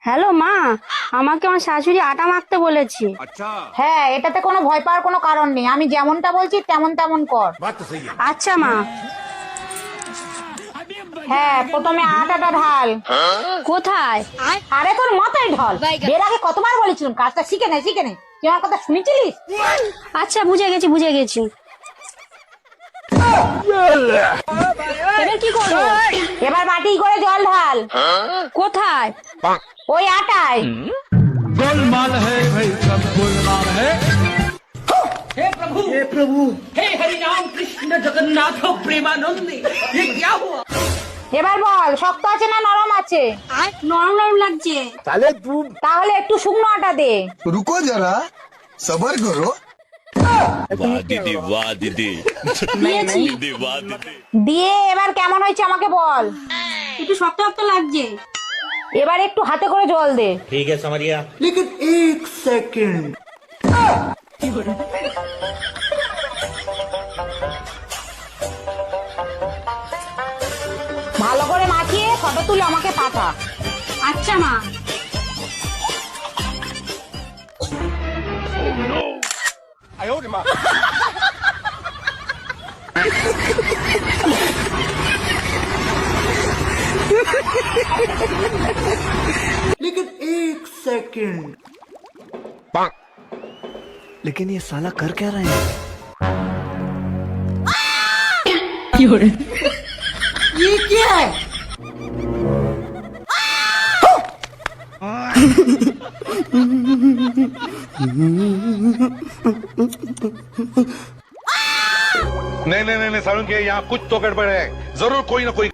Hello মা, আমাকে আমার শাশুড়ি আটা মাখতে বলেছে। হ্যাঁ, এটাতে কোনো ভয় পাওয়ার কোনো কারণ নেই। আমি যেমনটা বলছি তেমন তেমন কর। আচ্ছা মা। হ্যাঁ, প্রথমে আটাটা ঢাল। কোথায়? আরে তোর মাথায় ঢল। এর আগে কতবার বলেছিলাম কাজটা শিখে নে শিখে নে। তুই আমার কথা শুনেছিলিস? আচ্ছা, বুঝে গেছি বুঝে গেছি। এবার কি করবো? এবার বাটি করে জল ঢাল। কোথায়? ওই আটায়। गोलमाल है भाई सब गोलमाल है। हे प्रभु हे हरि राम कृष्ण जगन्नाथ प्रेमानंद ये क्या हुआ। এবার বল, শক্ত আছে না নরম আছে? নরম নরম লাগছে। তাহলে একটু শুকনো আটা দে। रुको जरा सबर करो। वाह दीदी वाह दीदी दीदी वाह दीदी। দিয়ে এবার কেমন হয়েছে আমাকে বল। একটু শক্ত শক্ত লাগছে। এবার একটু হাতে করে জল দে। लेकिन एक सेकंड ভালো করে মাখিয়ে ফটো তুলে আমাকে পাঠা। আচ্ছা মা। लेकिन एक सेकंड लेकिन ये साला कर क्या रहे हैं? ये क्या है। नहीं नहीं नहीं सारुण के यहाँ कुछ तो गड़बड़ है, जरूर कोई ना कोई।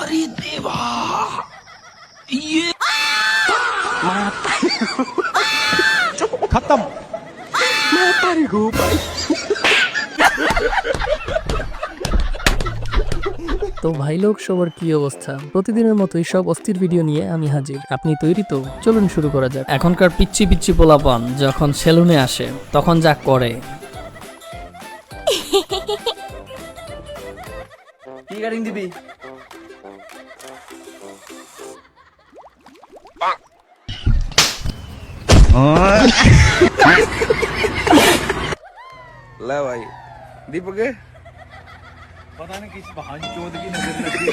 अरे देवा ये खत्म। তো ভাই লোক সবার কি অবস্থা? প্রতিদিনের মতোই সব অস্থির ভিডিও নিয়ে আমি হাজির। আপনি তৈরি তো? চলুন শুরু করা যাক। এখনকার পিচ্ছি পিচ্ছি পোলাপান যখন সেলুনে আসে তখন যা করে। কি কাটিং দিবি? ला भाई दीपक के पता नहीं किस बहान चोद की नजर लगी।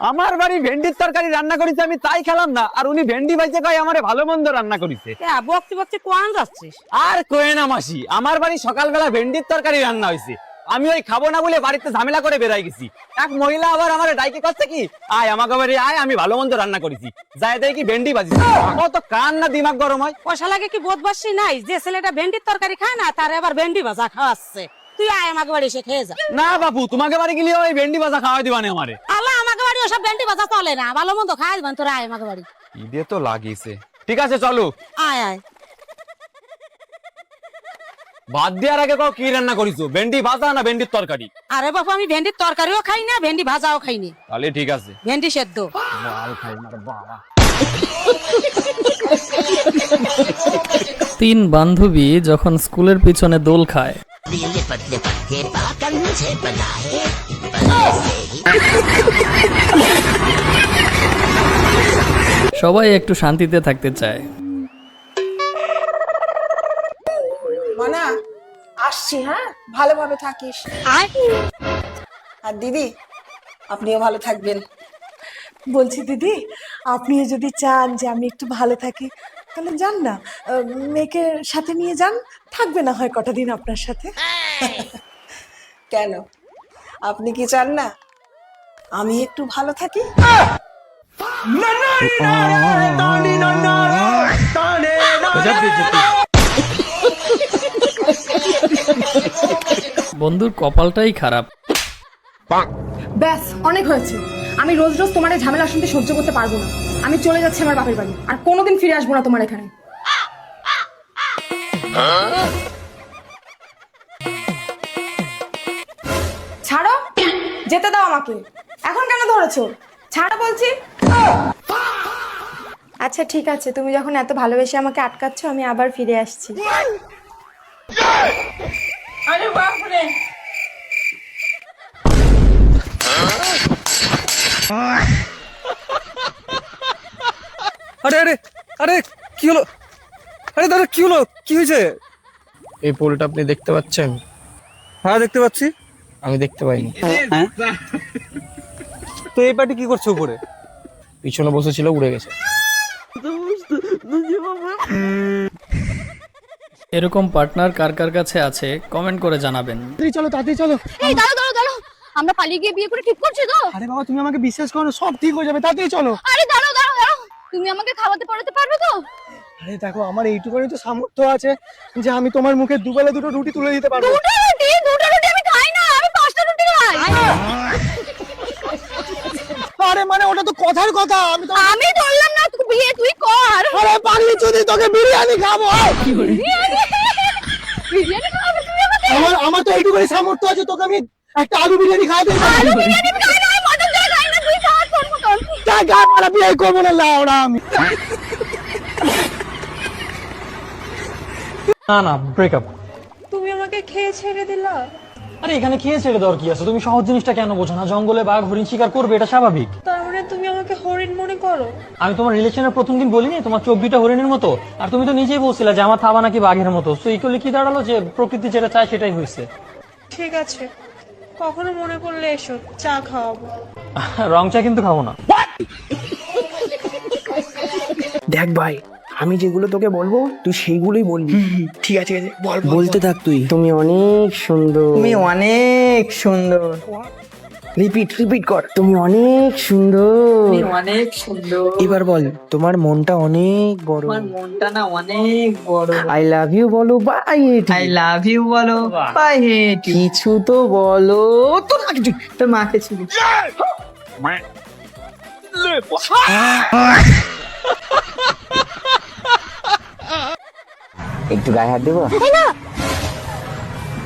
আমার বাড়ি ভেন্ডির তরকারি রান্না করেছে, আমি তাই খেলাম না, আর উনি ভেন্ডি ভাইজে কয় আমারে ভালো মন্দ রান্না করেছে। বকতে বকতে কোয়ান যাচ্ছিস? আর কোয়ে না মাসি, আমার বাড়ি সকালবেলা ভেন্ডির তরকারি রান্না হয়েছে, আমি ওই খাবো না বলে বাড়িতে ঝামেলা করে বেরাই গেছি। এক মহিলা আবার আমার ডাইকে করছে কি, আয় আমাকে বাড়ি আয়, আমি ভালো মন্দ রান্না করেছি, যাই দেখি ভেন্ডি ভাজি। ও তো কান না দিমাগ গরম হয়। পয়সা লাগে কি বোধবাসী নাই যে ছেলেটা ভেন্ডির তরকারি খায় না তার আবার ভেন্ডি ভাজা খাওয়াচ্ছে? তুই আয় আমাকে বাড়ি এসে খেয়ে যা। না বাবু, তোমাকে বাড়ি গেলে ওই ভেন্ডি ভাজা খাওয়াই দিবানে আমারে। আল্লাহ, আমাকে বাড়ি ওসব ভেন্ডি ভাজা চলে না, ভালো মন্দ খাওয়া দিবেন। তোরা আয় আমাকে বাড়ি। ঈদে তো লাগিয়েছে, ঠিক আছে চলো। আয় আয়। ভাত দেওয়ার আগে কি রান্না করিছো, ভেন্ডি ভাজা না ভেন্ডির তরকারি? আরে বাবু, আমি ভেন্ডির তরকারিও খাই না, ভেন্ডি ভাজাও খাই না, তাহলে ঠিক আছে। ভেন্ডি সেদ্ধ। তিন বান্ধবী যখন স্কুলের পিছনে দোল খায়, সবাই একটু শান্তিতে থাকতে চায়। মানা আসছি, হ্যাঁ ভালোভাবে থাকিস। আর দিদি আপনিও ভালো থাকবেন। বলছি দিদি, আপনিও যদি চান যে আমি একটু ভালো থাকি তাহলে যান না, মেয়েকে সাথে নিয়ে যান, থাকবে না হয় কটা দিন আপনার সাথে। কেন, আপনি কি চান না আমি একটু ভালো থাকি? বন্ধুর কপালটাই খারাপ। ব্যাস অনেক হয়েছে, আমি রোজ রোজ তোমার এই ঝামেলা শুনতে সহ্য করতে পারবো না। আমি চলে যাচ্ছি আমার বাপের বাড়ি, আর কোনোদিন ফিরে আসবো না তোমার এখানে। ছাড়ো, যেতে দাও আমাকে। এখন কেন ধরেছো? ছাড়ো বলছি। আচ্ছা ঠিক আছে, তুমি যখন এত ভালোবেসে আমাকে আটকাচ্ছ, আমি আবার ফিরে আসছি। আরে বাপ রে, আরে আরে আরে কি হলো? আরে দাদা কি হলো? কি হয়েছে? এই পোলটা আপনি দেখতে পাচ্ছেন? হ্যাঁ দেখতে পাচ্ছি। আমি দেখতে পাইনি। তো এই পার্টি কি করছে উপরে? পিছনে বসেছিল, উড়ে গেছে। এরকম পার্টনার কার কার কাছে আছে কমেন্ট করে জানাবেন। চলো তাড়াতাড়ি চলো। এই দাঁড়াও দাঁড়াও দাঁড়াও, আমরা পালিয়ে গিয়ে বিয়ে করে ঠিক করছি তো? আরে বাবা তুমি আমাকে বিশ্বাস করো, সব ঠিক হয়ে যাবে, তাড়াতাড়ি চলো। আরে দাঁড়াও দাঁড়াও দাঁড়াও, তুমি আমাকে খাওয়াতে পড়াতে পারবে তো? আরে দেখো আমার এইটুকুনি তো সামর্থ্য আছে যে আমি তোমার মুখে দুবেলা দুটো রুটি তুলে দিতে পারবো। দুটো রুটি আমি খাই না, আমি 5টা রুটি খাই। আরে মানে ওটা তো কথার কথা। আমি ধরলাম না, তুই বিয়ে তুই কর। আরে পাগলি চুদি, তোকে বিরিয়ানি খাবো। বিরিয়ানি খাওয়াবে তুমি আমাকে? আমার তো এইটুকুনি সামর্থ্য আছে, তোকে আমি একটা আলু বিরিয়ানি খাওয়াতে পারি। আলু বিরিয়ানি খাই না, আমি মটন দিয়ে খাই না, তুই খাওয়া তোর মতন। যা গা মারা, বিয়ে করবো না লাউড়া আমি। না না ব্রেকআপ। তুমি আমাকে খেয়ে ছেড়ে দিলা। আরে এখানে খেয়ে ছেড়ে দেওয়ার কি আছে? তুমি সহজ জিনিসটা কেন বোঝো না? জঙ্গলে বাঘ হরিণ শিকার করবে, এটা স্বাভাবিক। তার মানে তুমি আমাকে হরিণ মনে করো? আমি তোমার রিলেশনের প্রথম দিন বলিনি তোমার 24টা হরিণের মতো? আর তুমি তো নিজেই বলছিলে যে আমার থাবা নাকি বাঘের মতো। সো ইকুয়ালি কি দাঁড়ালো যে প্রকৃতি যেটা চায় সেটাই হয়েছে। ঠিক আছে, কখনো মনে করলে এসো, চা খাওয়াবো। রং চা কিন্তু খাবো না। দেখ ভাই, আমি যেগুলো তোকে বলবো তুই সেইগুলোই বলবি। ঠিক আছে বল, বলতে থাক তুই। তুমি অনেক সুন্দর, তুমি অনেক সুন্দর। রিপিট কর, তুমি অনেক সুন্দর, তুমি অনেক সুন্দর। এবার বল, তোমার মনটা অনেক বড়। তোমার মনটা না অনেক বড়। আই লাভ ইউ বলো বা I hate you. I love you বলো বা আই হেট ইউ। কিছু তো বলো। তোর মাকে ছিল। একটু গায়ে হাত দেবো? না,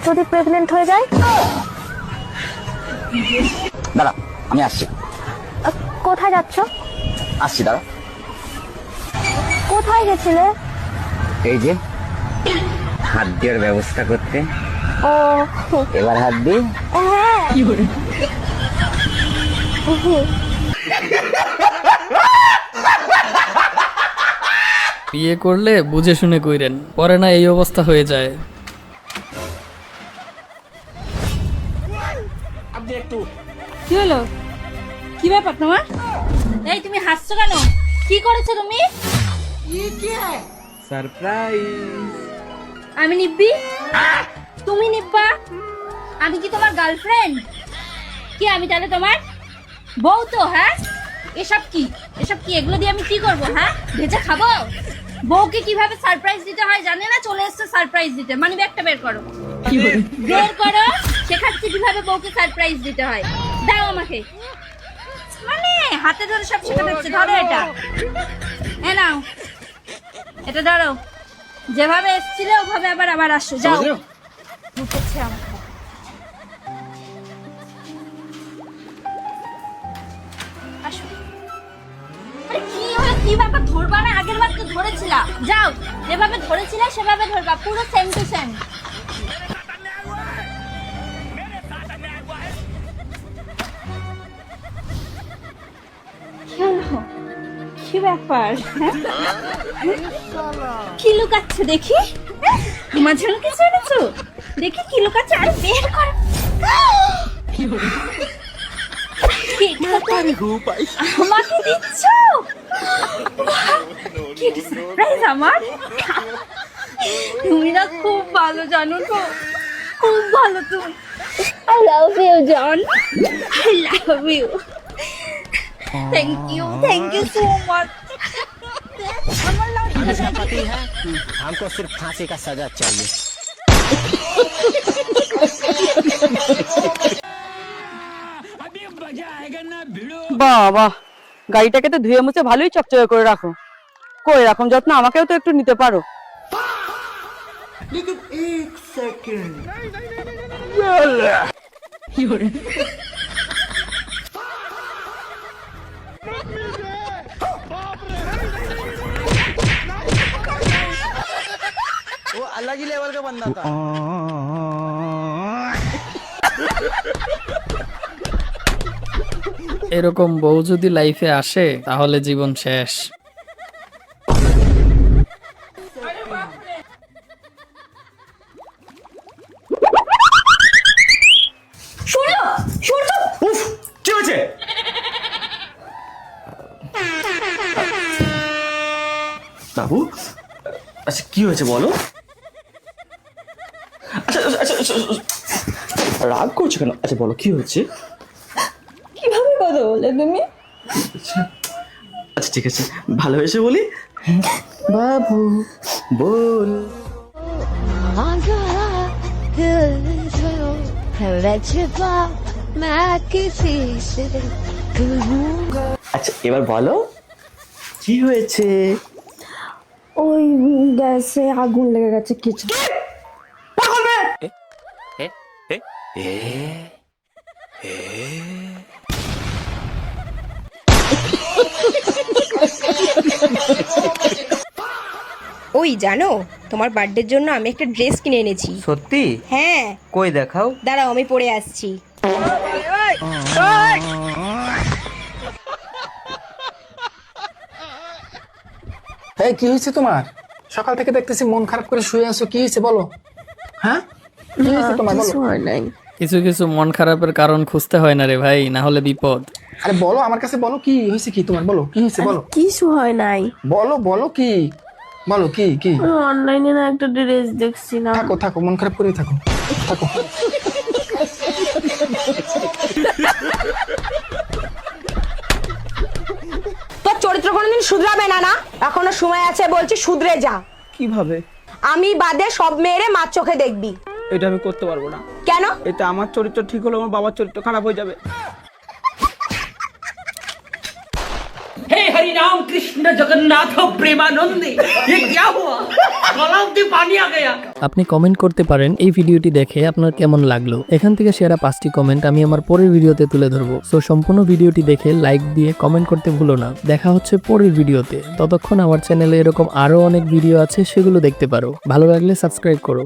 যদি প্রেগনেন্ট হয়ে যায়? দাঁড়া আমি আসছি। কোথায় যাচ্ছ? আসছি দাঁড়া। কোথায় গেছিলে? এই যে হাত দেওয়ার ব্যবস্থা করতে। ও এবার হাত দি। হ্যাঁ। বিয়ে করলে বুঝে শুনে কইরেন, পরে না এই অবস্থা হয়ে যায়। কি হলো? কি ব্যাপার তোমার? এই তুমি হাসছো কেন? কি করেছো তুমি? সারপ্রাইজ। আমি নিব্বি? তুমি নিব্বা? আমি কি তোমার গার্লফ্রেন্ড? কি আমি তাহলে তোমার বউ তো? হ্যাঁ, এসব কি এগুলো দিয়ে আমি কি করব? হ্যাঁ, ভেজে খাবো? বউকে কিভাবে সারপ্রাইজ দিতে হয় জানে না? চলে এসছে সারপ্রাইজ দিতে। মানি ব্যাগটা বের করো, বের করো। শেখাচ্ছি কিভাবে বউকে সারপ্রাইজ দিতে হয়। দাও আমাকে। মানে হাতে ধরে সব শেখাতে হচ্ছে। ধরো এটা, এ নাও, এটা ধরো। যেভাবে এসছিলে ওভাবে আবার আসো। যাও। উঠেছে আমাকে। আসো। আরে কি হলো? কি ব্যাপার? ধরবা না? আগের বার তো ধরেছিলা। যাও, যেভাবে ধরেছিলে সেভাবে ধরবা, পুরো সেম টু সেম। কি ব্যাপার? কি লুকাচ্ছে দেখি? তোমার জন্য কিছু এনেছো? দেখি কি লুকাচ্ছে। আর বের কর। আমাকে দিচ্ছ? কি সারপ্রাইজ আমার? তুমি না খুব ভালো, জানো তো? খুব ভালো তুমি। I love you John, I love you. Thank you so much. हमको सिर्फ फांसी का सजा चाहिए। বাবা, গাড়িটাকে তো ধুয়ে মুছে ভালোই চকচকে করে রাখো। কই এরকম যত্ন আমাকেও তো একটু নিতে পারো। वो अलग ही लेवल का बंदा था। এরকম বউ যদি লাইফে আসে তাহলে জীবন শেষ। উফ কি হয়েছে? বাবু আচ্ছা কি হয়েছে বলো? আচ্ছা আচ্ছা আচ্ছা, আচ্ছা, রাগ করছো কেন? আচ্ছা বলো কি হয়েছে? কিভাবে কথা বলে তুমি? আচ্ছা ঠিক আছে ভালোবেসে বলি। বাবু বল। আচ্ছা এবার বলো কি হয়েছে? ওই গ্যাসে আগুন লেগে গেছে কিছু। ওই জানো তোমার বার্থডের জন্য আমি একটা ড্রেস কিনে এনেছি। সত্যি? হ্যাঁ কই দেখাও। দাঁড়াও আমি পরে আসছি। এই কি হয়েছে তোমার? সকাল থেকে দেখতেছি মন খারাপ করে শুয়ে আছো, কি হয়েছে বলো? হ্যাঁ কি হয়েছে তোমার বলো? কিছু কিছু মন খারাপের কারণ খুঁজতে হয় না রে ভাই, না হলে বিপদ। আরে বলো আমার কাছে, বলো কি হয়েছে, কি তোমার বলো কি হয়েছে বলো। কিছু হয় নাই, বলো বলো কি বলো কি কি? অনলাইনে না একটা ড্রেস দেখছিলাম। থাকো থাকো মন খারাপ করে থাকো থাকো। তোর চরিত্র কোনোদিন শুধরাবে না না? এখনো সময় আছে, বলছি শুধরে যা। কিভাবে? আমি বাদে সব মেয়েরে মার চোখে দেখবি। এটা আমি করতে পারবো না। কেন? এটা আমার চরিত্র ঠিক হলো আমার বাবার চরিত্র খারাপ হয়ে যাবে। हे हरि राम कृष्ण जगन्नाथ प्रेमानंदी ये क्या हुआ गलाव में पानी आ गया। আপনি কমেন্ট করতে পারেন এই ভিডিওটি দেখে আপনার কেমন লাগলো। এখান থেকে সেরা 5টি কমেন্ট আমি আমার পরের ভিডিওতে তুলে ধরবো। সো সম্পূর্ণ ভিডিওটি দেখে লাইক দিয়ে কমেন্ট করতে ভুলো না। দেখা হচ্ছে পরের ভিডিওতে। ততক্ষণ আমার চ্যানেলে এরকম আরো অনেক ভিডিও আছে, সেগুলো দেখতে পারো। ভালো লাগলে সাবস্ক্রাইব করো।